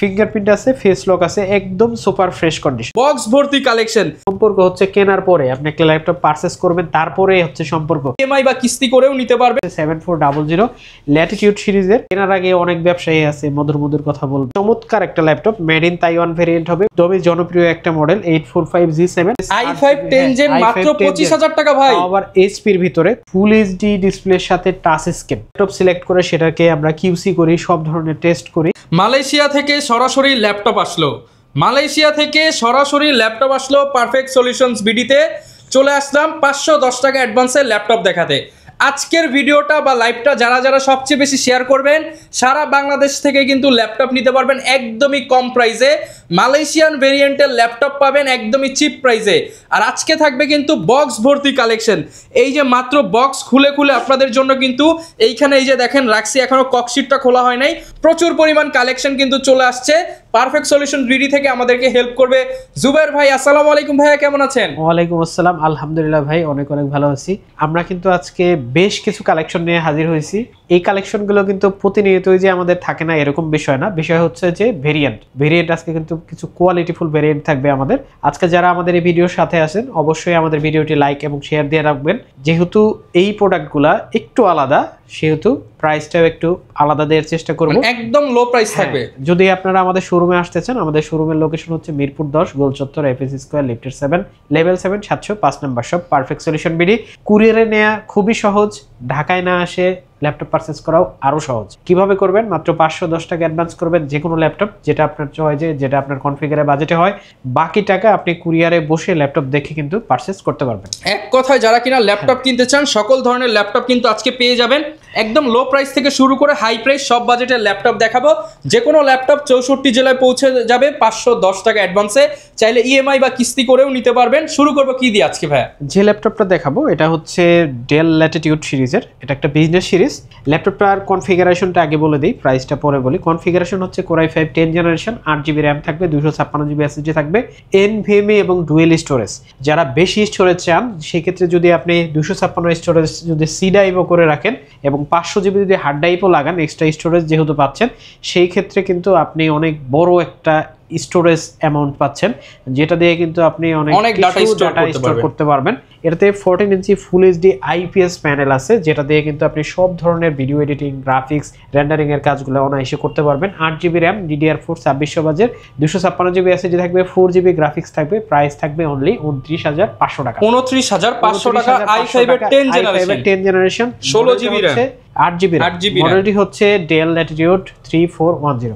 Fingerprint আছে, face lock আছে, একদম সুপার ফ্রেশ কন্ডিশন, বক্স ভর্তি কালেকশন। সম্পর্ক হচ্ছে কেনার পরে আপনি একটা ল্যাপটপ পারচেজ করবেন, তারপরে হচ্ছে সম্পর্ক। ইএমআই বা কিস্তি করেও নিতে পারবে। 7400 ল্যাটিটিউড সিরিজের, কেনার আগে অনেক ব্যবসায়ী আছে মধুর মধুর কথা বলবে। চমৎকার একটা laptop, made in Taiwan variant হবে, খুবই জনপ্রিয় একটা মডেল 845G7 i5 10 জেন মাত্র 25000 টাকা ভাই। আবার এইচপির ভিতরে ফুল এইচডি ডিসপ্লের সাথে টাচ স্ক্রিন। ল্যাপটপ সিলেক্ট করে সেটাকে আমরা কিউসি করি, সব ধরনের টেস্ট করি। মালয়েশিয়া থেকে সরাসরি ল্যাপটপ আসলো, মালয়েশিয়া থেকে সরাসরি ল্যাপটপ আসলো পারফেক্ট সলিউশনস বিডিতে। চলে আসলাম 510 টাকা অ্যাডভান্সের ল্যাপটপ দেখাতে। আজকের ভিডিওটা বা লাইভটা যারা যারা সবচেয়ে বেশি শেয়ার করবেন, সারা বাংলাদেশ থেকে কিন্তু ল্যাপটপ নিতে পারবেন একদমই কম প্রাইসে। মালয়েশিয়ান ভেরিয়েন্টের ল্যাপটপ পাবেন একদমই চিপ প্রাইসে। আর আজকে থাকবে কিন্তু বক্স ভর্তি কালেকশন। এই যে মাত্র বক্স খুলে খুলে আপনাদের জন্য কিন্তু এইখানে এই যে দেখেন রাখছি, এখনো ককশিটটা খোলা হয় নাই। প্রচুর পরিমাণ কালেকশন কিন্তু চলে আসছে। পারফেক্ট সলিউশন বিডি থেকে আমাদেরকে হেল্প করবে জুবাইর ভাই। আসসালামু আলাইকুম ভাইয়া, কেমন আছেন? ওয়ালাইকুম আসসালাম, আলহামদুলিল্লাহ ভাই, অনেক অনেক ভালো আছি। আমরা কিন্তু আজকে বেশ কিছু কালেকশন নিয়ে হাজির হয়েছি। এই কালেকশনগুলো কিন্তু প্রতিনিয়তই যে আমাদের থাকে না এরকম বিষয় না, বিষয় হচ্ছে যে ভেরিয়েন্ট আজকে কিন্তু কিছু কোয়ালিটিফুল ভেরিয়েন্ট থাকবে আমাদের। আজকে যারা আমাদের এই ভিডিওর সাথে আছেন অবশ্যই আমাদের ভিডিওটি লাইক এবং শেয়ার দিয়ে রাখবেন। যেহেতু এই প্রোডাক্টগুলা একটু আলাদা, সেহেতু প্রাইসটাও একটু আলাদা দেওয়ার চেষ্টা করব, একদম লো প্রাইস থাকবে। যদি আপনারা আমাদের শোরুমে আসতে চান, আমাদের শোরুমের লোকেশন হচ্ছে মিরপুর 10 গোল চত্বর, এফএসি স্কয়ার, লিফটের 7, লেভেল 7, 705 নম্বর শপ, পারফেক্ট সলিউশন বিডি। কুরিয়ারে নেওয়া খুবই সহজ, ঢাকায় না আসে ল্যাপটপ পারচেজ করাও আরো সহজ। কিভাবে করবেন? মাত্র 510 টাকা অ্যাডভান্স করবেন যে কোনো ল্যাপটপ, যেটা আপনার চয়েসে, যেটা আপনার কনফিগারে বাজেটে হয়। বাকি টাকা আপনি কুরিয়ারে বসে ল্যাপটপ দেখে কিন্তু পারচেজ করতে পারবেন। এক কথায় যারা কিনা ল্যাপটপ কিনতে চান, সকল ধরনের ল্যাপটপ কিন্তু আজকে পেয়ে যাবেন। একদম লো প্রাইস থেকে শুরু করে হাই প্রাইস সব বাজেটের ল্যাপটপ দেখাবো। যে কোনো ল্যাপটপ 64 জেলায় পৌঁছে যাবে 510 টাকা অ্যাডভান্সে। চাইলে ইএমআই বা কিস্তি করেও নিতে পারবেন। শুরু করবো কি দিয়ে আজকে ভাই? যে ল্যাপটপটা দেখাবো এটা হচ্ছে ডেল ল্যাটিটিউড সিরিজের, এটা একটা বিজনেস সিরিজ। ল্যাপটপটার কনফিগারেশনটা আগে বলে দিই, প্রাইসটা পরে বলি। কনফিগারেশন হচ্ছে Core i5 10 generation, 8GB RAM থাকবে, 256GB এসএসডি থাকবে, এনভিএমই এবং ডুয়েল স্টোরেজ। যারা বেশি স্টোরেজ চান সেক্ষেত্রে যদি আপনি 256 স্টোরেজ যদি সি ড্রাইভও করে রাখেন এবং 500GB যদি হার্ড ড্রাইভও লাগান, এক্সট্রা স্টোরেজ যেহেতু পাচ্ছেন, সেই ক্ষেত্রে কিন্তু আপনি অনেক বড় একটা স্টোরেজ অ্যামাউন্ট পাচ্ছেন, যেটা দিয়ে কিন্তু আপনি অনেক ডাটা স্টোর করতে পারবেন। এটাতে 14 ইঞ্চি ফুল এইচডি আইপিএস প্যানেল আছে, যেটা দিয়ে কিন্তু আপনি সব ধরনের ভিডিও এডিটিং, গ্রাফিক্স, রেন্ডারিং এর কাজগুলো অনায়াসে করতে পারবেন। 8GB র্যাম, DDR4 2600 বাজের, 256GB এসএসডি থাকবে, 4GB গ্রাফিক্স থাকবে। প্রাইস থাকবে অনলি 29500 টাকা। 29500 টাকা i5 এর 10 জেনারেশন, 16GB র্যাম, 8GB মডেলটি হচ্ছে ডেল ল্যাটিটিউড 3410।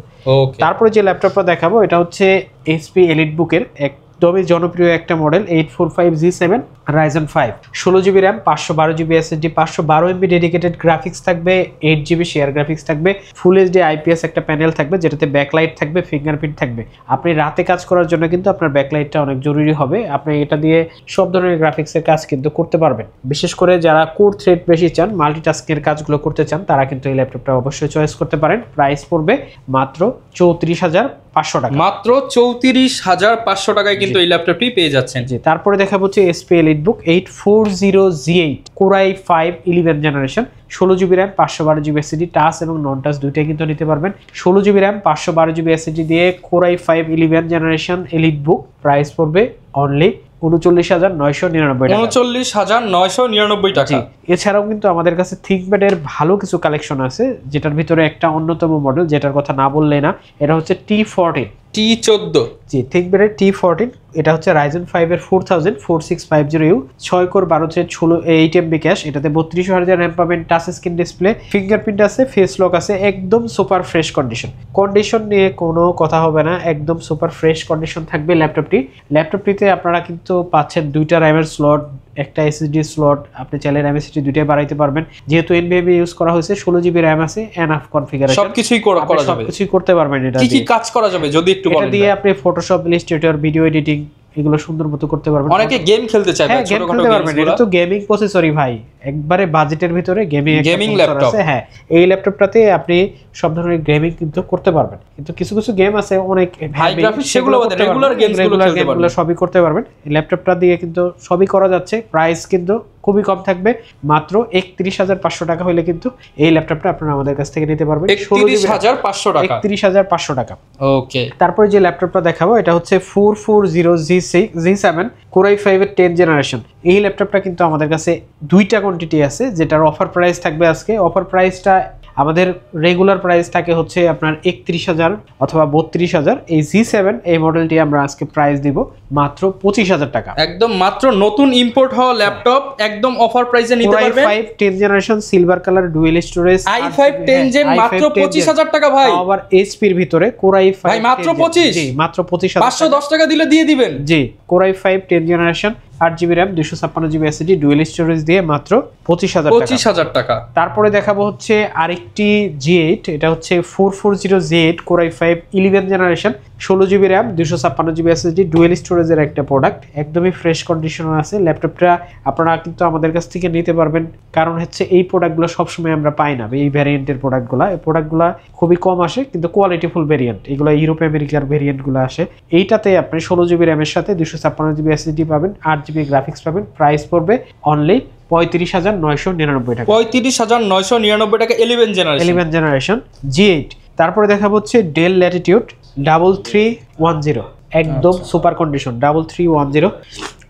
তারপরে যে ল্যাপটপটা দেখাবো এটা হচ্ছে এইচপি এলিটবুকের একদমই জনপ্রিয় একটা model 845G7 Ryzen 5, 16GB RAM, 512GB SSD, 512MB dedicated graphics থাকবে, 8GB শেয়ার গ্রাফিক্স থাকবে, ফুল এইচডি আইপিএস একটা প্যানেল থাকবে, যেটাতে ব্যাকলাইট থাকবে, ফিঙ্গারপ্রিন্ট থাকবে। আপনি রাতে কাজ করার জন্য কিন্তু আপনার ব্যাকলাইটটা অনেক জরুরি হবে। আপনি এটা দিয়ে সব ধরনের গ্রাফিক্সের কাজ কিন্তু করতে পারবেন। বিশেষ করে যারা কোর থ্রেড বেশি চান, মাল্টিটাস্কিং এর কাজগুলো করতে চান, তারা কিন্তু এই ল্যাপটপটা অবশ্যই চয়েস করতে পারেন। প্রাইস পড়বে মাত্র 34500 টাকা। মাত্র 34500 টাকায় কিন্তু এই ল্যাপটপটি পেয়ে যাচ্ছেন। জি, তারপরে দেখা হচ্ছে HP EliteBook 840G8 Core i5 11 generation, 16GB RAM, 512GB SSD, touch এবং নন টাচ দুইটাই কিন্তু নিতে পারবেন। 16GB র্যাম, 512GB এসএসডি দিয়ে Core i5 11 generation EliteBook, price পড়বে অনলি 39999 টাকা। 39999 টাকা। এছাড়াও কিন্তু আমাদের কাছে থিংকপ্যাডের ভালো কিছু কালেকশন আছে, যেটার ভিতরে একটা অন্যতম মডেল যেটার কথা না বললে না, এটা হচ্ছে T14 T14। জি, থিংকপ্যাডের T14, এটা হচ্ছে Ryzen 5 এর 4650U, 6 core 12 thread, 8MB cash. এটাতে 32Hz র্যাম পাবেন, টাচ স্ক্রিন ডিসপ্লে, ফিঙ্গারপ্রিন্ট আছে, ফেস লক আছে, একদম সুপার ফ্রেশ কন্ডিশন নিয়ে কোনো কথা হবে না, একদম সুপার ফ্রেশ কন্ডিশন থাকবে ল্যাপটপটিতে। আপনারা কিন্তু পাচ্ছেন 2টা র্যামের স্লট, একটা এসএসডি স্লট, আপনি চাইলে র্যাম এসএসডি দুইটাই বাড়াইতে পারবেন। যেহেতু এনভিএমই ইউজ করা হয়েছে, 16GB র্যাম আছে, এনাফ কনফিগারেশন, সবকিছুই করা যাবে, সবকিছুই করতে পারবেন। এটা কি কাজ করা যাবে যদি একটু বলেন? এটা দিয়ে আপনি ফটোশপ, ইলাস্ট্রেটর, ভিডিও এডিটিং এগুলো সুন্দর মতো করতে পারবেন। অনেকে গেম খেলতে চায়, হ্যাঁ, গেম খেলতে পারবেন। এটা তো গেমিং প্রসেসরই ভাই, একবারে বাজেটের ভিতরে গেমিং ল্যাপটপ আছে। হ্যাঁ, এই ল্যাপটপটাতে আপনি সব ধরনের গেমিং কিন্তু করতে পারবেন, কিন্তু কিছু কিছু গেম আছে অনেক হাই গ্রাফিক্স, সেগুলো রেগুলার গেমগুলো সবই করতে পারবেন। এই ল্যাপটপটা দিয়ে কিন্তু সবই করা যাচ্ছে। প্রাইস কিন্তু খুবই কম থাকবে, মাত্র 31,500 টাকা হলে কিন্তু এই ল্যাপটপটা আপনারা আমাদের কাছ থেকে নিতে পারবেন। 31,500 টাকা, 31,500 টাকা। ওকে, তারপরে যে ল্যাপটপটা দেখাবো এটা হচ্ছে 440G7 Core i5 এর 10 জেনারেশন। এই ল্যাপটপটা কিন্তু আমাদের কাছে দুইটা কোয়ান্টিটি আছে, যেটার অফার প্রাইস থাকবে আজকে। অফার প্রাইসটা আমাদের রেগুলার প্রাইস থাকে হচ্ছে আপনার 31,000 অথবা 32,000। এই G7 এই মডেলটি আমরা আজকে প্রাইস দিব মাত্র 25,000 টাকা। একদম মাত্র নতুন ইম্পোর্ট হওয়া ল্যাপটপ, একদম অফার প্রাইসে নিতে পারবেন। Core i5 10 generation silver colour dual storage i5 10 gen মাত্র 25,000 টাকা ভাই। আবার HP এর ভিতরে Core i5 ভাই মাত্র 25, জি মাত্র 25,000, 510 টাকা দিলে দিয়ে দিবেন। জি Core i5 10 generation 8GB RAM 256GB SSD dual storage দিয়ে মাত্র 25,000 টাকা। তারপরে দেখাবো হচ্ছে আরেকটি G8, এটা হচ্ছে 440Z Core i5 11 generation 16GB RAM 256GB SSD dual স্টোরেজের একটা প্রোডাক্ট, একদমই ফ্রেশ কন্ডিশনে আছে। ল্যাপটপটা আপনারা কিন্তু আমাদের কাছ থেকে নিতে পারবেন, কারণ হচ্ছে এই প্রোডাক্টগুলো সবসময় আমরা পাই না। এই ভ্যারিয়েন্টের প্রোডাক্টগুলো, এই প্রোডাক্টগুলো খুবই কম আসে, কিন্তু কোয়ালিটিফুল ভ্যারিয়েন্ট। এগুলো ইউরোপ আমেরিকার ভ্যারিয়েন্টগুলো আসে। এইটাতে আপনি 16GB RAM এর সাথে 256GB SSD পাবেন, 8GB গ্রাফিক্স পাবেন। প্রাইস পড়বে অনলি 35,999 টাকা। 35,999 টাকা 11 জেনারেশন G8। তারপরে দেখাবো হচ্ছে ডেল ল্যাটিটিউড 3310, একদম super condition 3310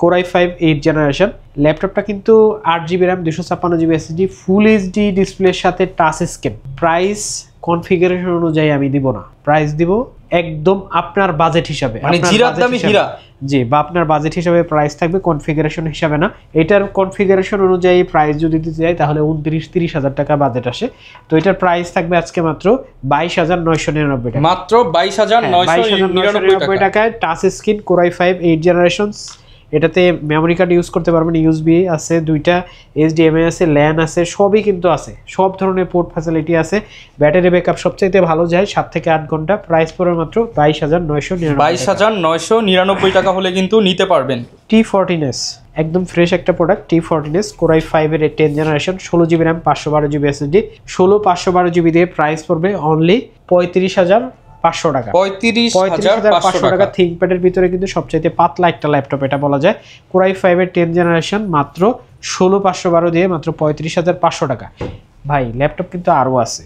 Core i5 8 generation. ল্যাপটপটা কিন্তু 8GB RAM 256GB SSD full HD ডিসপ্লের সাথে টাচ স্ক্রিন। প্রাইস কনফিগারেশন অনুযায়ী আমি দিব না, প্রাইস দিব একদম আপনার বাজেট হিসাবে, মানে জিরার দামে হীরা। জি, বা আপনার বাজেট হিসাবে প্রাইস থাকবে, কনফিগারেশন হিসাবে না। এটার কনফিগারেশন অনুযায়ী প্রাইস যদি দিতে যাই তাহলে 29-30,000 টাকা বাজেট আসে। তো এটার প্রাইস থাকবে আজকে মাত্র 22,999 টাকা, মাত্র 22,999 টাকায় touch screen Core i5 8 generation. এটাতে মেমোরি কার্ড ইউজ করতে পারবেন, ইউএসবি আছে, দুইটা HDMI আছে, ল্যান আছে, সবই কিন্তু আছে, সব ধরনের পোর্ট ফ্যাসিলিটি আছে। ব্যাটারি ব্যাকআপ সবচাইতে ভালো যায় 7 থেকে 8 ঘন্টা। প্রাইস পড়বে মাত্র 22,999 টাকা হলে কিন্তু নিতে পারবেন। T14S একদম ফ্রেশ একটা প্রোডাক্ট। T14S Core i5 এর 10 generation 16GB RAM 512GB SSD 512GB দিয়ে প্রাইস পড়বে অনলি 35,500 টাকা। 35,500 টাকা। থিংকপ্যাডের ভিতরে কিন্তু সবচেয়ে পাতলা একটা ল্যাপটপ এটা বলা যায়। Core i5 এর 10 জেনারেশন মাত্র 16,512 দিয়ে মাত্র 35,500 টাকা। ভাই ল্যাপটপ কিন্তু আরো আছে,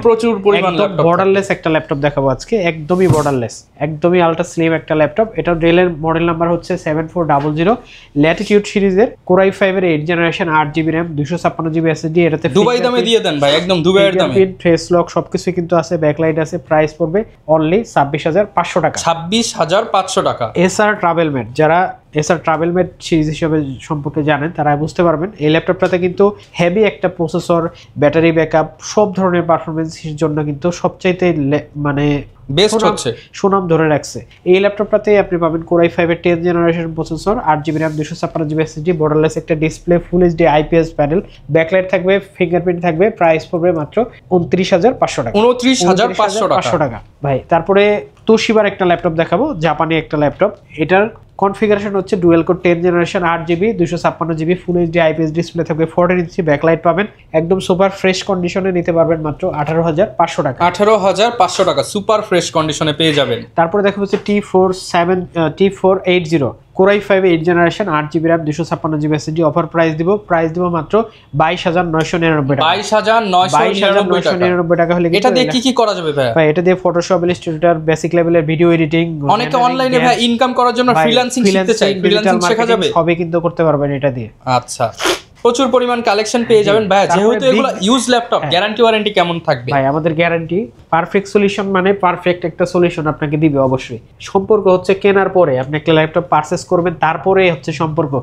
প্রচুর পরিমাণ ল্যাপটপ। বর্ডারলেস একটা ল্যাপটপ দেখাবো আজকে, একদমই বর্ডারলেস, একদমই আলট্রা স্লিম একটা ল্যাপটপ। এটা ডেলের মডেল নাম্বার হচ্ছে 7400 ল্যাটিটিউড সিরিজের Core i5 এর 8 generation 8GB RAM 256GB SSD। এটাতে দুবাই দামে দিয়ে দেন ভাই, একদম দুবাইয়ের দামে। ফেস লক সবকিছু কিন্তু আছে, ব্যাকলাইট আছে। প্রাইস পড়বে অনলি 26,500 টাকা। 26,500 টাকা। এসআর ট্রাভেলমেট, যারা এসআর ট্রাভেলমেট সিরিজ হিসেবে সম্পর্কে জানেন তারা বুঝতে পারবেন। এই ল্যাপটপটাতে কিন্তু হেভি একটা প্রসেসর, ব্যাটারি ব্যাকআপ, সব ধরনের পারফরমেন্সের জন্য কিন্তু সবচাইতে মানে বেস্ট হচ্ছে, সুনাম ধরে রাখছে। এই ল্যাপটপটাতে আপনি পাবেন Core i5 এর 10 generation processor, 8GB RAM 256GB SSD, borderless একটা display, full HD IPS panel, backlight থাকবে, ফিঙ্গারপ্রিন্ট থাকবে। প্রাইস পড়বে মাত্র 29,500 টাকা। 29,500 টাকা ভাই। তারপরে তোশিবার একটা ল্যাপটপ দেখাবো, জাপানি একটা ল্যাপটপ। এটার কনফিগারেশন হচ্ছে dual core 10 generation 8GB 256GB ফুল এইচডি IPS ডিসপ্লে থাকবে, 14 ইঞ্চি ব্যাকলাইট পাবেন, একদম সুপার ফ্রেশ কন্ডিশনে নিতে পারবেন মাত্র 18,500 টাকা। 18,500 টাকা সুপার ফ্রেশ কন্ডিশনে পেয়ে যাবেন। তারপরে দেখা হচ্ছে T480 Core i5 8 generation 8GB RAM 256GB SSD। Offer price দিব মাত্র 22,999 টাকা। 22,999 টাকা হলে এটা দিয়ে কি করা যাবে ভাই? এটা দিয়ে ফটোশপ, ইলাস্ট্রেটর, বেসিক লেভেলের ভিডিও এডিটিং, অনেকে অনলাইনে ভাই ইনকাম করার জন্য ফ্রিল্যান্সিং শিখতে চায়, ফ্রিল্যান্সিং শেখা যাবে, সবই কিন্তু করতে পারবেন এটা দিয়ে। আচ্ছা, প্রচুর পরিমাণ কালেকশন পেয়ে যাবেন ভাই। যেহেতু এগুলো ইউজ ল্যাপটপ, গ্যারান্টি ওয়ারেন্টি কেমন থাকবে ভাই? আমাদের গ্যারান্টি পারফেক্ট সলিউশন, মানে পারফেক্ট একটা সলিউশন আপনাকে দিবে অবশ্যই। সম্পর্ক হচ্ছে কেনার পরে, আপনি একটা ল্যাপটপ পারচেজ করবেন তারপরে হচ্ছে সম্পর্ক।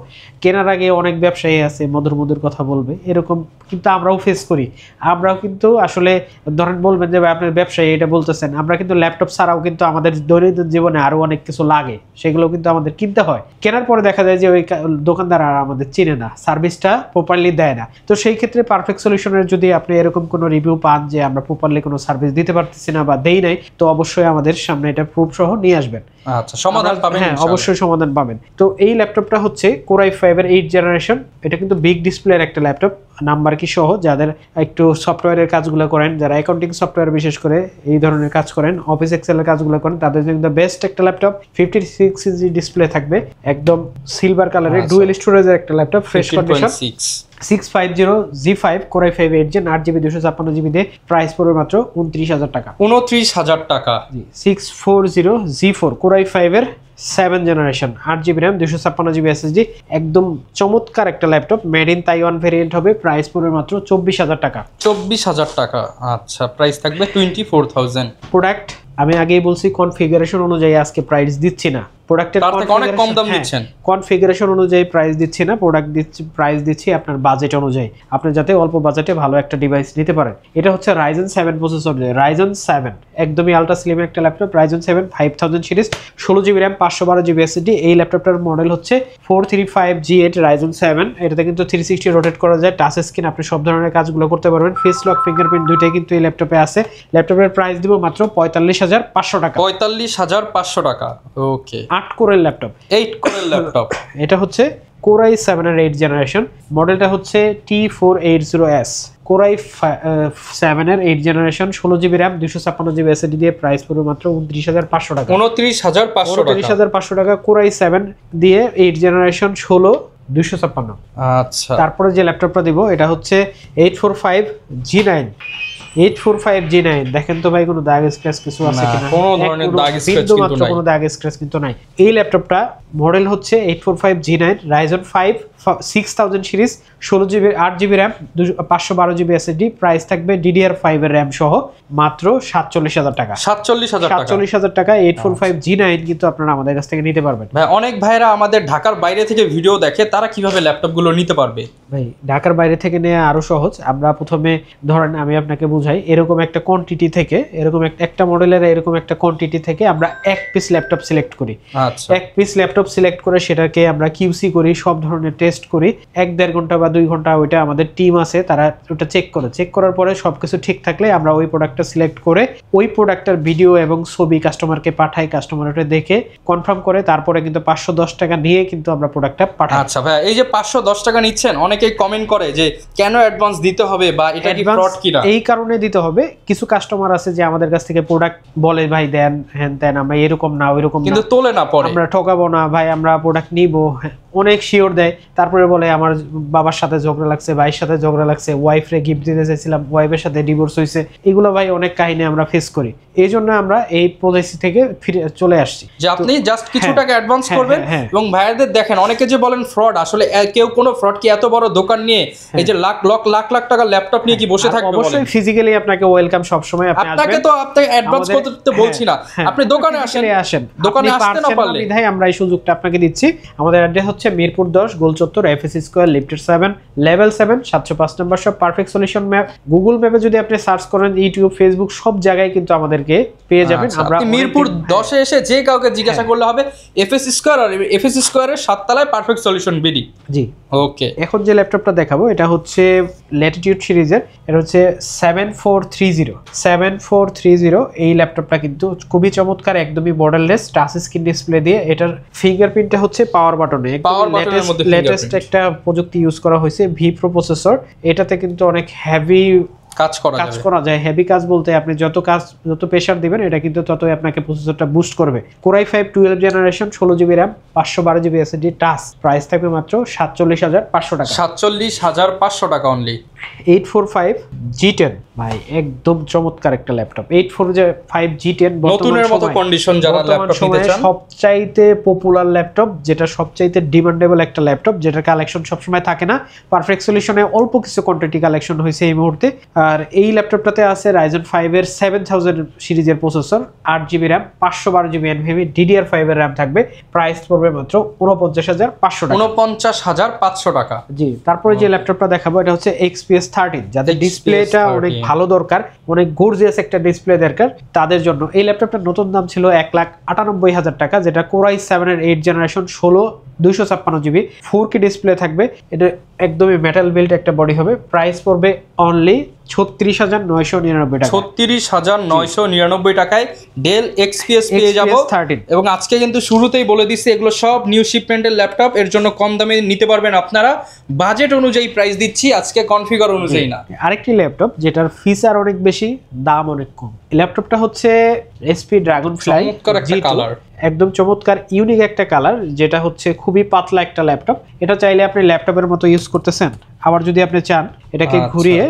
কেনার আগে অনেক ব্যবসায়ী আছে মধুর মধুর কথা বলবে, এরকম কিন্তু আমরাও ফেস করি। আমরাও কিন্তু আসলে ধরেন বলবেন যে ভাই আপনার ব্যবসায়ী এটা বলতেছেন, আমরা কিন্তু ল্যাপটপ ছাড়াও কিন্তু আমাদের দৈনন্দিন জীবনে আরো অনেক কিছু লাগে, সেগুলো কিন্তু আমাদের কিনতে হয়। কেনার পরে দেখা যায় যে ওই দোকানদার আর আমাদের চিনে না, সার্ভিসটা প্রপারলি দেয় না। তো সেই ক্ষেত্রে পারফেক্ট সলিউশনের যদি আপনি এরকম কোনো রিভিউ পান যে আমরা প্রপারলি কোনো সার্ভিস দিতে পারতেছি না বা দেই নাই, তো অবশ্যই আমাদের সামনে এটা প্রুফ সহ নিয়ে আসবেন। আচ্ছা, সমাধান পাবেন। হ্যাঁ, অবশ্যই সমাধান পাবেন। তো এই ল্যাপটপটা হচ্ছে Core i5 এর 8 জেনারেশন। এটা কিন্তু বিগ ডিসপ্লের একটা ল্যাপটপ, নাম্বার কি সহ, যাদের একটু সফটওয়্যারের কাজগুলো করেন, যারা অ্যাকাউন্টিং সফটওয়্যার বিশেষ করে এই ধরনের কাজ করেন, অফিস এক্সেলের কাজগুলো করেন, তাদের জন্য বেস্ট একটা ল্যাপটপ। 56 ইঞ্চি ডিসপ্লে থাকবে, একদম সিলভার কালারের, ডুয়েল স্টোরেজের একটা laptop, fresh condition. 650 G5 Core i5 8 gen 8GB 256GB দিয়ে প্রাইস পড়বে মাত্র 29,000 টাকা। 29,000 টাকা। 640 G4 Core i5 এর 7 generation, 8GB RAM 256GB SSD, একদম চমৎকার একটা laptop, made in Taiwan variant হবে, প্রাইস পড়বে মাত্র 24,000 টাকা। 24,000 টাকা, আচ্ছা, প্রাইস থাকবে 24,000। প্রোডাক্ট আমি আগেই বলছি কনফিগারেশন অনুযায়ী আজকে প্রাইস দিচ্ছি না, প্রোডাক্টের অনেক কম দাম দিচ্ছেন, কনফিগারেশন অনুযায়ী প্রাইস দিচ্ছি না, প্রোডাক্ট দিচ্ছি, প্রাইস দিচ্ছি আপনার বাজেট অনুযায়ী, আপনি যাতে অল্প বাজেটে ভালো একটা ডিভাইস নিতে পারেন। এটা হচ্ছে Ryzen 7 প্রসেসর, Ryzen 7 একদমই আলট্রা স্লিম একটা laptop, Ryzen 7 5000 series, 16GB RAM 512GB SSD। এই ল্যাপটপটার মডেল হচ্ছে 435G8 Ryzen 7। এটাতে কিন্তু 360 রোটেট করা যায়, টাচ স্ক্রিন, আপনি সব ধরনের কাজগুলো করতে পারবেন, ফেস লক, ফিঙ্গারপ্রিন্ট দুইটাই কিন্তু এই ল্যাপটপে আছে। ল্যাপটপের প্রাইস দিব মাত্র 45,500 টাকা। 45,500 টাকা, ওকে। 8 কোরের ল্যাপটপ, 8 কোরের ল্যাপটপ। এটা হচ্ছে Core i7 এর 8 জেনারেশন, মডেলটা হচ্ছে T480S। Core i7 এর 8 generation, 16GB RAM 256GB SSD দিয়ে প্রাইস পড়বে মাত্র 29,500 টাকা। 29,500 টাকা। Core i7 দিয়ে 8 জেনারেশন 16 256। আচ্ছা, তারপরে যে ল্যাপটপটা দিব এটা হচ্ছে 845G9। 845G9 দেখেন তো ভাই, কোনো দাগ স্ক্র্যাচ কিছু আছে কিনা? কোনো ধরনের দাগ স্ক্র্যাচ কিন্তু নাই, কোনো দাগ স্ক্র্যাচ কিন্তু নাই। এই ল্যাপটপটা মডেল হচ্ছে 845G9 Ryzen 5 6000 series, 16GB 8GB RAM 512GB SSD, price থাকবে DDR5 এর RAM সহ মাত্র 47,000 টাকা। 47,000 টাকা 845G9 কিন্তু আপনারা আমাদের কাছ থেকে নিতে পারবেন। ভাই, অনেক ভাইরা আমাদের ঢাকার বাইরে থেকে ভিডিও দেখে, তারা কিভাবে ল্যাপটপগুলো নিতে পারবে? ভাই, ঢাকার বাইরে থেকে নেওয়া আরো সহজ। আমরা প্রথমে ধরেন আমি আপনাকে বুঝাই, এরকম একটা কোয়ান্টিটি থেকে, এরকম একটা মডেলের এরকম একটা কোয়ান্টিটি থেকে আমরা এক পিস ল্যাপটপ সিলেক্ট করি। আচ্ছা, এক পিস ল্যাপটপ সিলেক্ট করে সেটাকে আমরা কিউসি করি, সব ধরনের টেস্ট করি, 1-1.5 ঘন্টা বা 2 ঘন্টা ওইটা আমাদের টিম আছে, তারা ওটা চেক করার পরে সবকিছু ঠিক থাকলে আমরা ওই প্রোডাক্টটা সিলেক্ট করে ওই প্রোডাক্টের ভিডিও এবং ছবি কাস্টমারকে পাঠাই, কাস্টমার ওটা দেখে কনফার্ম করে তারপরে কিন্তু 510 টাকা নিয়ে কিন্তু আমরা প্রোডাক্টটা পাঠাই। আচ্ছা ভাই, এই যে 510 টাকা নিচ্ছেন, অনেকেই কমেন্ট করে যে কেন অ্যাডভান্স দিতে হবে বা এটা কি ফ্রড কিনা? এই কারণে দিতে হবে, কিছু কাস্টমার আছে যে আমাদের কাছ থেকে প্রোডাক্ট বলে ভাই দেন হ্যান দেন, আমরা এরকম না ওইরকম কিন্তু তোলে না, পরে আমরা ঠকাবো না ভাই, আমরা প্রোডাক্ট নিব, অনেক শিওর দেয়, তারপরে বলে আমার বাবার সাথে ঝগড়া লাগছে, ভাইয়ের সাথে ঝগড়া লাগছে, ওয়াইফরে গিফট দিতে চাইছিলাম, ওয়াইফের সাথে ডিভোর্স হয়েছে, এগুলো ভাই অনেক কাহিনী আমরা ফেস করি। এই জন্য আমরা এই পলিসি থেকে ফিরে চলে আসছি যে আপনি জাস্ট কিছু টাকা অ্যাডভান্স করবেন। এবং ভাইয়াদের দেখেন, অনেকে যে বলেন ফ্রড, আসলে কেউ কোনো ফ্রড কি এত বড় দোকান নিয়ে এই যে লাখ টাকা ল্যাপটপ নিয়ে কি বসে থাকবে? অবশ্যই ফিজিক্যালি আপনাকে ওয়েলকাম সব সময়, আপনি আসবেন, আপনাকে তো আপনি অ্যাডভান্স করতে বলছি না, আপনি দোকানে আসেন, দোকানে আসতে না পারলে বিধায় আমরা এই সুযোগটা আপনাকে দিচ্ছি। আমাদের অ্যাড্রেস হচ্ছে মিরপুর 10 গোলচত্বর, এফএসসি স্কয়ার, লিফটেড 7, লেভেল 7, 705 নম্বর shop, perfect solution map. Google ম্যাপে যদি আপনি সার্চ করেন, ইউটিউব, ফেসবুক সব জায়গায় কিন্তু আমাদেরকে পেয়ে যাবেন। আমরা মিরপুর 10 এ এসে যে কাউকে জিজ্ঞাসা করলে হবে এফএসসি স্কয়ার, আর এফএসসি স্কয়ারের 7 তলায় পারফেক্ট সলিউশন বিডি। জি, ওকে। এখন যে ল্যাপটপটা দেখাবো এটা হচ্ছে ল্যাটিটিউড সিরিজের, এটা হচ্ছে 7430। এই ল্যাপটপটা কিন্তু খুবই চমৎকার, একদমই বর্ডারলেস, টাচ স্ক্রিন ডিসপ্লে দিয়ে। এটার ফিঙ্গারপ্রিন্টটা হচ্ছে পাওয়ার বাটনে, লেটেস্ট একটা প্রযুক্তি ইউজ করা হয়েছে, ভি প্রো প্রসেসর। এটাতে কিন্তু অনেক হেভি কাজ করা যায়। হেভি কাজ বলতে আপনি যত প্রেসার দিবেন এটা কিন্তু ততই আপনাকে প্রসেসরটা বুস্ট করবে। Core i5 12 generation, 16GB RAM 512GB SSD, touch, price থাকবে মাত্র 47,500 টাকা। 47,500 টাকা অনলি। 845G10 ভাই, একদম চমৎকার একটা ল্যাপটপ। 845G10 নতুনের মতো কন্ডিশন, যারা ল্যাপটপ নিতে চান, সবচাইতে পপুলার ল্যাপটপ, যেটা সবচাইতে ডিমান্ডেবল একটা ল্যাপটপ, যেটার কালেকশন সবসময় থাকে না। পারফেক্ট সলিউশনে অল্প কিছু কোয়ান্টিটি কালেকশন হয়েছে এই মুহূর্তে। আর এই ল্যাপটপটাতে আছে Ryzen 5 এর 7000 সিরিজের processor, 8GB RAM 512GB NVMe, DDR5 এর RAM থাকবে, প্রাইস পড়বে মাত্র 49,500 টাকা। 49,500 টাকা। জি, তারপরে যে ল্যাপটপটা দেখাবো এটা হচ্ছে XPS 13, যাদের ডিসপ্লেটা অনেক ভালো দরকার, অনেক গর্জিয়াস একটা ডিসপ্লে দরকার, তাদের জন্য এই ল্যাপটপটার নতুন দাম ছিল 1,98,000 টাকা, যেটা Core i7 এর 8 জেনারেশন, 16 256GB 4K ডিসপ্লে থাকবে। এটা একদমই মেটাল বিল্ড একটা বডি হবে, প্রাইস পড়বে অনলি 36,999 টাকা। 36,999 টাকায় ডেল এক্সপিএস পেয়ে যাব। 13 এবং আজকে কিন্তু শুরুতেই বলে দিচ্ছি এগুলো সব নিউ শিপমেন্টের ল্যাপটপ, এর জন্য কম দামে নিতে পারবেন আপনারা। বাজেট অনুযায়ী প্রাইস দিচ্ছি আজকে, কনফিগার অনুযায়ী না। আরেকটি ল্যাপটপ যেটার ফিচার অনেক বেশি, দাম অনেক কম। ল্যাপটপটা হচ্ছে এসপি ড্রাগনফ্লাই চমৎকার একটা কালার, একদম চমৎকার ইউনিক একটা কালার, যেটা হচ্ছে খুবই পাতলা একটা ল্যাপটপ। এটা চাইলে আপনি ল্যাপটপের মতো ইউজ করতেছেন, আবার যদি আপনি চান এটাকে ঘুরিয়ে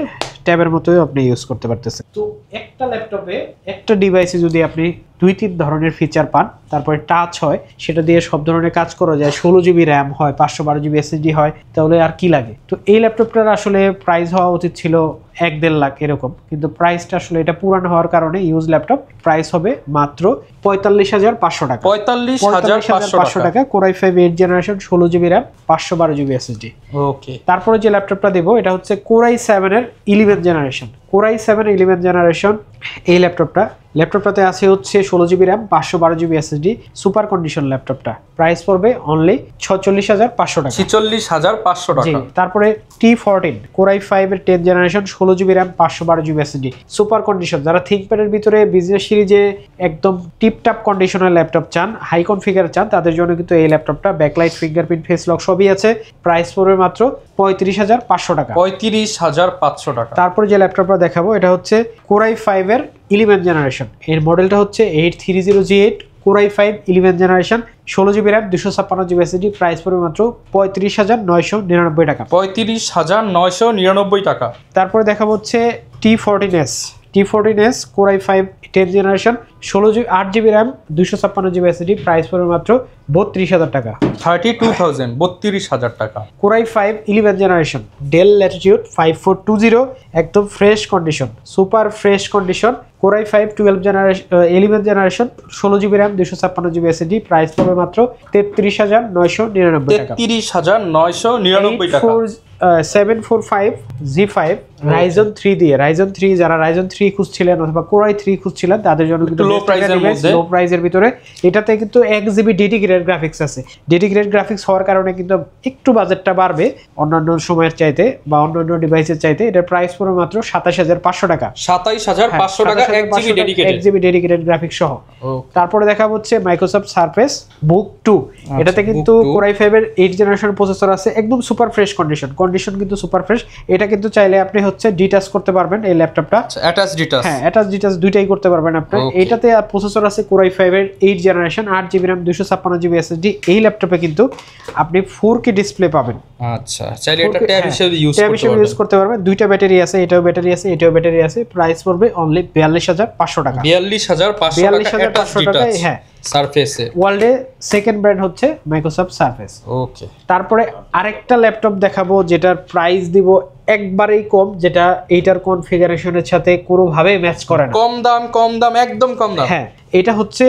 ট্যাবের মতোই আপনি ইউজ করতে পারতেছেন। তো একটা ল্যাপটপে একটা ডিভাইসে যদি আপনি 2-3 ধরনের ফিচার পান, তারপরে টাচ হয়, সেটা দিয়ে সব ধরনের কাজ করা যায়, 16 জিবি র্যাম হয়, 512 জিবি এসএসডি হয়, তাহলে আর কি লাগে। তো এই ল্যাপটপটার আসলে প্রাইস হওয়া উচিত ছিল 1-1.5 লাখ এরকম, কিন্তু প্রাইসটা আসলে এটা পুরানো হওয়ার কারণে ইউজ ল্যাপটপ প্রাইস হবে মাত্র 45,500 টাকা। 45,500 টাকা। Core i5 8 generation, 16 GB RAM, 512 GB SSD. Okay. তারপরে যে ল্যাপটপটা দেবো এটা হচ্ছে কোর i7 এর 11 জেনারেশন। কোর i7 11 জেনারেশন এই ল্যাপটপটাতে আছে হচ্ছে 16 GB RAM, 512 GB SSD, super condition ল্যাপটপটা। প্রাইস পড়বে অনলি 46,500 টাকা। 46,500 টাকা। তারপরে T14 কোর i5 এর 10 generation, 16 GB RAM, 512 GB SSD, super condition. যারা থিংকপ্যাডের ভিতরে বিজনেস সিরিজে একদম টিপটাপ কন্ডিশনের ল্যাপটপ চান, হাই কনফিগার চান, তাদের জন্য কিন্তু এই ল্যাপটপটা ব্যাকলাইট, ফিঙ্গারপ্রিন্ট, ফেস লক সবই আছে। প্রাইস পড়বে মাত্র 35,500 টাকা। 35,500 টাকা। তারপরে যে ল্যাপটপটা দেখাবো এটা হচ্ছে কোর i5 এর 11 জেনারেশন। এর মডেলটা হচ্ছে 8300G8 core i5 11 generation, 16 GB RAM, 256 GB SSD. Price পড়বে মাত্র 35,999 টাকা। 35,999 টাকা। তারপরে দেখাবো হচ্ছে T14s core i5 10 generation, 8 GB RAM, 256 GB SSD. Price পড়বে মাত্র 32,000 টাকা। 32,000, 32,000 টাকা। Core i5 11 generation, del Latitude 5420, একদম fresh condition, super fresh condition. Core i5 11 generation, 16 GB RAM, 256 GB SSD. Price পড়বে মাত্র 33,999 টাকা। 33,999 টাকা। 745G5 Ryzen 3 দিয়ে, যারা Ryzen 3 খুঁজছিলেন অথবা Core i3 খুঁজছিলেন তাদের জন্য কিন্তু লো প্রাইসের ভিতরে। এটাতে কিন্তু 1 জিবি ডেডিকেটেড গ্রাফিক্স আছে। ডেডিকেটেড গ্রাফিক্স হওয়ার কারণে কিন্তু একটু বাজেটটা বাড়বে অন্যান্য সময়ের চাইতে বা অন্যান্য ডিভাইসের চাইতে। এটার প্রাইস পড়বে মাত্র 27,500 টাকা। 27,500 টাকা 1 জিবি ডেডিকেটেড গ্রাফিক্স সহ। তারপরে দেখা হচ্ছে মাইক্রোসফট সারফেস বুক 2। এটাতে কিন্তু Core i5 এর 8 জেনারেশন প্রসেসর আছে, একদম সুপার ফ্রেশ কন্ডিশন কিন্তু সুপার ফ্রেশ। এটা কিন্তু চাইলে আপনি হচ্ছে ডিটাচ করতে পারবেন এই ল্যাপটপটা। অ্যাটাচ ডিটাচ, হ্যাঁ অ্যাটাচ ডিটাচ দুইটাই করতে পারবেন আপনি। এটাতে প্রসেসর আছে Core i5 এর 8 generation, 8 GB RAM, 256 GB SSD. এই ল্যাপটপে কিন্তু আপনি 4K ডিসপ্লে পাবেন। আচ্ছা, চাইলে এটা ট্যাব হিসেবে ইউজ করতে পারবেন। দুইটা ব্যাটারি আছে, এটাও ব্যাটারি আছে, এটাও ব্যাটারি আছে। প্রাইস পড়বে অনলি 42,500 টাকা। 42,500 টাকা। হ্যাঁ, সারফেসে ওয়ার্ল্ডে সেকেন্ড ব্র্যান্ড হচ্ছে মাইক্রোসফট সারফেস। ওকে। তারপরে আরেকটা ল্যাপটপ দেখাবো যেটার প্রাইস দিব একবারেই কম, যেটা এইটার কনফিগারেশনের সাথে কোনোভাবে ম্যাচ করে না। কম দাম, একদম কম দাম। হ্যাঁ, এটা হচ্ছে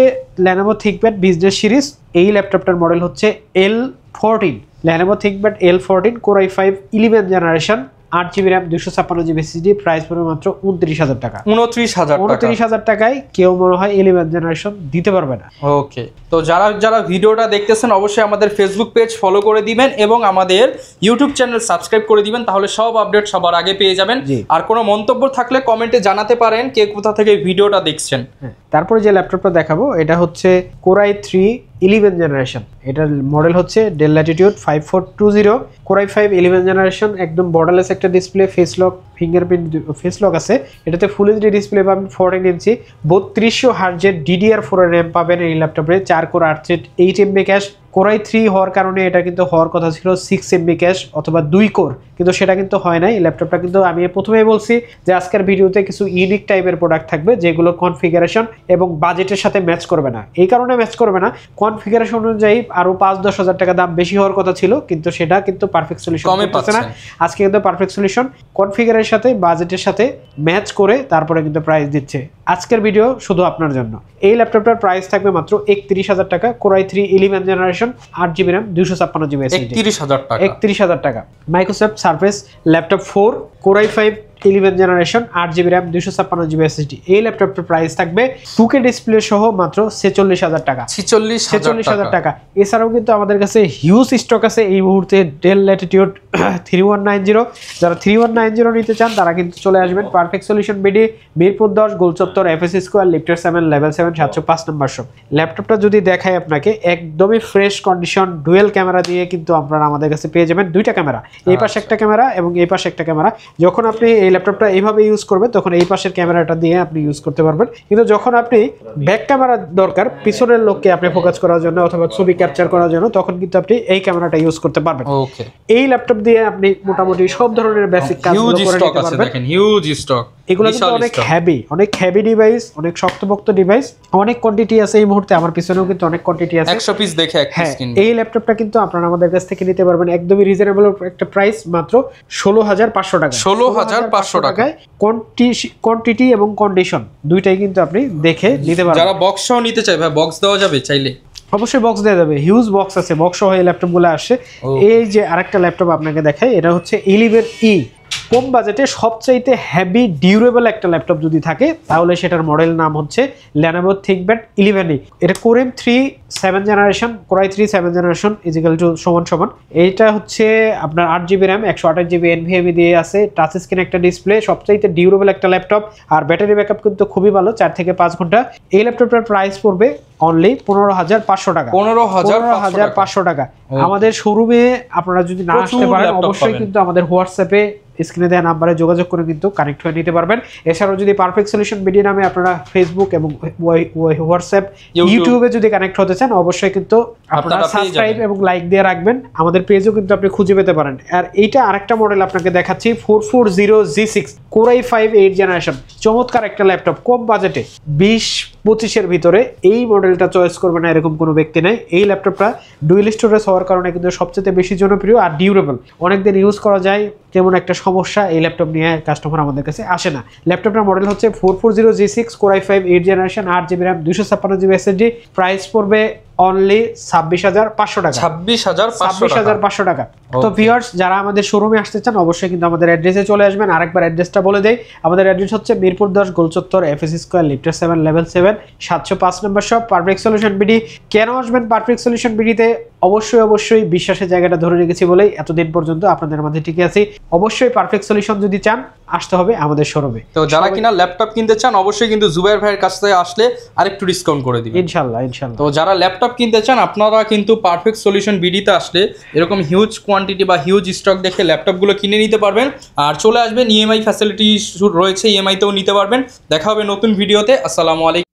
Lenovo ThinkPad বিজনেস সিরিজ। এই ল্যাপটপটার মডেল হচ্ছে L14, Lenovo ThinkPad L14 Core i5 11 generation, 8 GB RAM, 256 GB SSD. Price পড়বে মাত্র 29,000 টাকা। 29,000 টাকায় কেউ মনে হয় 11 জেনারেশন দিতে পারবে না। ওকে, তো যারা ভিডিওটা দেখতেছেন অবশ্যই আমাদের ফেসবুক পেজ ফলো করে দিবেন এবং আমাদের ইউটিউব চ্যানেল সাবস্ক্রাইব করে দিবেন, তাহলে সব আপডেট সবার আগে পেয়ে যাবেন। আর কোনো মন্তব্য থাকলে কমেন্টে জানাতে পারেন কে কোথা থেকে ভিডিওটা দেখছেন। তারপরে যে ল্যাপটপটা দেখাবো এটা হচ্ছে Core i3 11 জেনারেশন। এটার মডেল হচ্ছে del Latitude 5420। Core i5 11 generation, একদম বর্ডারলেস একটা display, face lock, fingerprint face lock আছে। এটাতে ফুল এইচডি ডিসপ্লে পাবেন, 14 ইঞ্চি, 3200 হার্জের DDR4 র্যাম পাবেন এই ল্যাপটপে, 4 core 8 thread, 8 MB cash. Core i3 হওয়ার কারণে এটা কিন্তু হওয়ার কথা ছিল 6 MB ক্যাশ অথবা 2 কোর, কিন্তু সেটা কিন্তু হয় নাই। এই ল্যাপটপটা কিন্তু আমি প্রথমেই বলছি যে আজকের ভিডিওতে কিছু ইউনিক টাইপের প্রোডাক্ট থাকবে যেগুলো কনফিগারেশন এবং বাজেটের সাথে ম্যাচ করবে না। এই কারণে ম্যাচ করবে না, কনফিগারেশন অনুযায়ী আরো 5-10 হাজার টাকা দাম বেশি হওয়ার কথা ছিল, কিন্তু সেটা কিন্তু পারফেক্ট সলিউশন করতেছে না। আজকে কিন্তু পারফেক্ট সলিউশন কনফিগারের সাথে বাজেটের সাথে ম্যাচ করে তারপরে কিন্তু প্রাইস দিচ্ছে। আজকের ভিডিও শুধু আপনার জন্য। এই ল্যাপটপটার প্রাইস থাকবে মাত্র 31,000 টাকা। Core i3 11 generation, 8 GB RAM, 256 GB SSD. 31,000 টাকা। Microsoft surface laptop 4 Core i5 11 generation, 8 GB RAM, 256 GB SSD. এই ল্যাপটপের প্রাইস থাকবে 2K ডিসপ্লে সহ মাত্র 46,000 টাকা। 46,000 টাকা। এছাড়াও কিন্তু আমাদের কাছে হিউজ স্টক আছে এই মুহূর্তে ডেল ল্যাটিটিউড 3190। যারা 3190 নিতে চান তারা কিন্তু চলে আসবেন পারফেক্ট সলিউশন বিডি, মিরপুর 10, গোলচত্বর, এফএসসি স্কয়ার, লিফটার 7, লেভেল 7, 705 নম্বর শপ। ল্যাপটপটা যদি দেখাই আপনাকে, একদমই ফ্রেশ কন্ডিশন, ডুয়েল ক্যামেরা দিয়ে কিন্তু আপনারা আমাদের কাছে পেয়ে যাবেন দুইটা ক্যামেরা, এই পাশে একটা ক্যামেরা এবং এই পাশে একটা ক্যামেরা। যখন আপনি এই ল্যাপটপটা এইভাবে ইউজ করবেন তখন এই পাশের ক্যামেরাটা দিয়ে আপনি ইউজ করতে পারবেন, কিন্তু যখন আপনি ব্যাক ক্যামেরা দরকার পিছনের লোককে আপনি ফোকাস করার জন্য অথবা ছবি ক্যাপচার করার জন্য, তখন কিন্তু আপনি এই ক্যামেরাটা ইউজ করতে পারবেন। ওকে, এই ল্যাপটপ দিয়ে আপনি মোটামুটি সব ধরনের বেসিক কাজগুলো করে নিতে পারবেন। দেখেন হিউজ স্টক, এগুলো কিন্তু অনেক হেভি ডিভাইস, অনেক শক্তপোক্ত ডিভাইস, অনেক কোয়ান্টিটি আছে এই মুহূর্তে, আমার পিছনেও কিন্তু অনেক কোয়ান্টিটি আছে। 100 পিস দেখে এক পিস কিনবেন। এই ল্যাপটপটা কিন্তু আপনারা আমাদের কাছ থেকে নিতে পারবেন একদমই রিজনেবল একটা প্রাইস, মাত্র 16500 টাকা। 16500 টাকায় কোয়ান্টিটি এবং কন্ডিশন দুইটাই কিন্তু আপনি দেখে নিতে পারবেন। যারা বক্স সহ নিতে চায় ভাই, বক্স দেওয়া যাবে চাইলে? অবশ্যই বক্স দেওয়া যাবে, হিউজ বক্স আছে, বক্স সহ এই ল্যাপটপগুলো আসে। এই যে আরেকটা ল্যাপটপ আপনাকে দেখাই, এটা হচ্ছে 11E। কম বাজেটে সবচাইতে হেভি ডিউরেবল একটা ল্যাপটপ যদি থাকে তাহলে সেটার মডেল নাম হচ্ছে Lenovo ThinkPad 11E। এটা Core i3 7th generation, Core i3 7th generation equal to সমান। এইটা হচ্ছে আপনার 8GB RAM 128GB NVMe দিয়ে আছে, টাচ স্ক্রিন একটা ডিসপ্লে, সবচাইতে ডিউরেবল একটা ল্যাপটপ, আর ব্যাটারি ব্যাকআপ কিন্তু খুবই ভালো, 4 থেকে 5 ঘন্টা। এই ল্যাপটপটার প্রাইস পড়বে অনলি 15500 টাকা। 15500 টাকা। আমাদের শোরুমে আপনারা যদি না আসতে পারেন অবশ্যই কিন্তু আমাদের হোয়াটসঅ্যাপে স্ক্রিনে দেওয়া নাম্বারে যোগাযোগ করে কিন্তু কানেক্ট হয়ে নিতে পারবেন। এছাড়াও যদি পারফেক্ট সলিউশন বিডি নামে আপনারা ফেসবুক এবং হোয়াটসঅ্যাপ ইউটিউবে যদি কানেক্ট হতে চান অবশ্যই কিন্তু আপনারা সাবস্ক্রাইব এবং লাইক দিয়ে রাখবেন, আমাদের পেজও কিন্তু আপনি খুঁজে পেতে পারেন। আর এইটা আরেকটা মডেল আপনাকে দেখাচ্ছি 440G6 Core i5 8th generation, চমৎকার একটা ল্যাপটপ, কম বাজেটে 20-25 ভিতরে এই মডেলটা চয়েস করবে না এরকম কোনো ব্যক্তি নাই। এই ল্যাপটপটা ডুয়েল স্টোরেজ হওয়ার কারণে কিন্তু সবচেয়ে বেশি জনপ্রিয় আর ডিউরেবল, অনেকদিন ইউজ করা যায়, তেমন একটা সমস্যা এই ল্যাপটপ নিয়ে কাস্টমার আমাদের কাছে আসে না। ল্যাপটপটার মডেল হচ্ছে 440G6 Core i5 8th generation, 8GB RAM, 256GB SSD। Price পড়বে অনলি 26500 টাকা। 26500 টাকা। তো ভিউয়ার্স যারা আমাদের শোরুমে আসতে চান অবশ্যই কিন্তু আমাদের অ্যাড্রেসে চলে আসবেন। আরেকবার অ্যাড্রেসটা বলে দেই, আমাদের অ্যাড্রেস হচ্ছে মিরপুর 10, গোলচত্বর, এফএসসি স্কয়ার, লিফটার 7, লেভেল 7, 705 নম্বর শপ, পারফেক্ট সলিউশন বিডি। কেন আসবেন পারফেক্ট সলিউশন বিডিতে? অবশ্যই বিশ্বাসের জায়গাটা ধরে রেখেছি বলেই এতদিন পর্যন্ত আপনাদের মাঝে টিকে আছি। অবশ্যই পারফেক্ট সলিউশন যদি চান আসতে হবে আমাদের শোরুমে। তো যারা কিনা ল্যাপটপ কিনতে চান অবশ্যই কিন্তু জুবাইর ভাইয়ের কাছ থেকে আসলে আরেকটু ডিসকাউন্ট করে দিবেন ইনশাআল্লাহ। তো যারা ল্যাপটপ কিনতে চান আপনারা কিন্তু পারফেক্ট সলিউশন বিডিতে আসলে এরকম হিউজ কোয়ান্টিটি বা হিউজ স্টক দেখে ল্যাপটপগুলো কিনে নিতে পারবেন। আর চলে আসবেন, ইএমআই ফ্যাসিলিটি রয়েছে, ইএমআইতেও নিতে পারবেন। দেখা হবে নতুন ভিডিওতে। আসসালামু আলাইকুম।